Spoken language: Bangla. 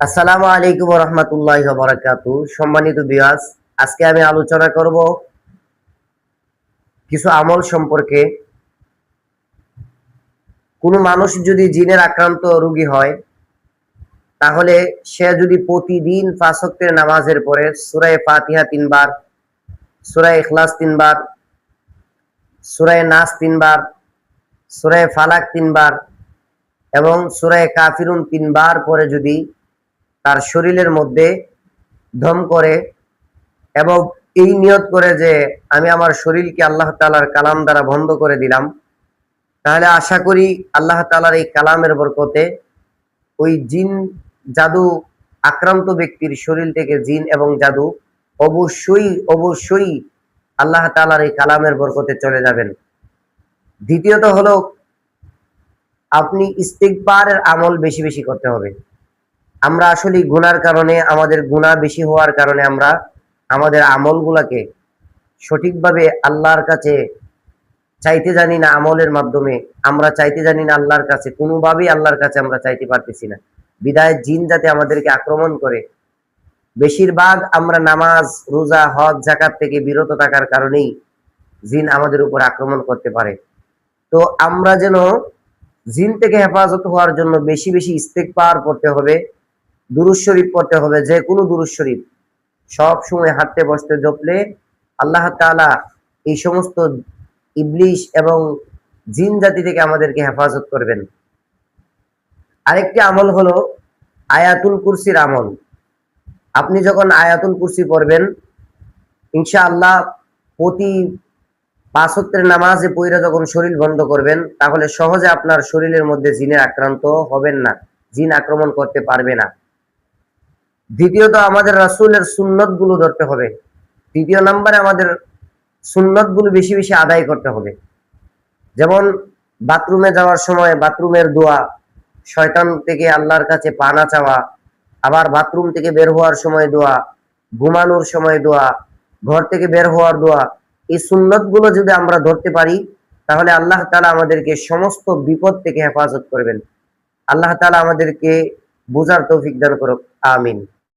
আসসালামু আলাইকুম ওয়া রাহমাতুল্লাহি ওয়া বারাকাতুহু। সম্মানিত ভিউয়ার্স, আজকে আমি আলোচনা করব কিছু আমল সম্পর্কে। কোনো মানুষ যদি জিনের আক্রান্ত রোগী হয়, তাহলে সে যদি প্রতিদিন ৫ ওয়াক্তের নামাজের পরে সূরা ফাতিহা ৩ বার, সূরা ইখলাস ৩ বার, সূরা নাস ৩ বার, সূরা ফালাক ৩ বার এবং সূরা কাফিরুন ৩ বার পরে যদি তার শরীরের মধ্যে দম করে এবং এই নিয়ত করে যে আমি আমার শরীরকে আল্লাহ তাআলার কালাম দ্বারা বন্ধ করে দিলাম, তাহলে আশা করি আল্লাহ তাআলার এই কালামের বরকতে ওই জিন জাদু আক্রান্ত ব্যক্তির শরীর থেকে জিন এবং জাদু অবশ্যই আল্লাহ তাআলার এই কালামের বরকতে চলে যাবেন। দ্বিতীয়ত হলো, আপনি ইস্তিগফারের আমল বেশি বেশি করতে হবে। আমরা আসলে গুনার কারণে, আমাদের গুনাহ বেশি হওয়ার কারণে আমরা আমাদের আমলগুলাকে সঠিকভাবে আল্লাহর কাছে চাইতে জানি না। আমলের মাধ্যমে আমরা চাইতে জানি না আল্লাহর কাছে, কোনোভাবেই আল্লাহর কাছে আমরা চাইতে পারতেছি না। বিদায় জিন যাতে আমাদেরকে আক্রমণ করে, বেশিরভাগ আমরা নামাজ, রোজা, হজ, যাকাত থেকে বিরত থাকার কারণেই জিন আমাদের উপর আক্রমণ করতে পারে। তো আমরা যেন জিন থেকে হেফাজত হওয়ার জন্য বেশি বেশি ইস্তিগফার পড়তে হবে, দুরূদ শরীফ পড়তে হবে। যে কোনো দুরূদ শরীফ সব সময় হাঁটতে বসতে জপলে আল্লাহ তাআলা এই সমস্ত ইবলিশ এবং জিন জাতি থেকে আমাদেরকে হেফাজত করবেন। আরেকটি আমল হলো আয়াতুল কুরসির আমল। আপনি যখন আয়াতুল কুরসি পড়বেন, ইনশাআল্লাহ প্রতি ৫ ওয়াক্তের নামাজে পইরা যখন শরীর বন্ধ করবেন, তাহলে সহজে আপনার শরীরের মধ্যে জিনের আক্রান্ত হবেন না, জিন আক্রমণ করতে পারবে না। দ্বিতীয়ত, আমাদের রাসূলের সুন্নত গুলো ধরতে হবে। তৃতীয় নম্বরে আমাদের সুন্নত গুলো বেশি বেশি আদায় করতে হবে। যেমন বাথরুমে যাওয়ার সময় বাথরুমের দোয়া, শয়তান থেকে আল্লাহর কাছে পানা চাওয়া, আবার বাথরুম থেকে বের হওয়ার সময় দোয়া, ঘুমানোর সময় দোয়া, ঘর থেকে বের হওয়ার দোয়া। এই সুন্নত গুলো যদি আমরা ধরতে পারি, তাহলে আল্লাহ তাআলা আমাদেরকে সমস্ত বিপদ থেকে হেফাজত করবেন। আল্লাহ তাআলা আমাদেরকে বোঝার তৌফিক দান করুক। আমিন।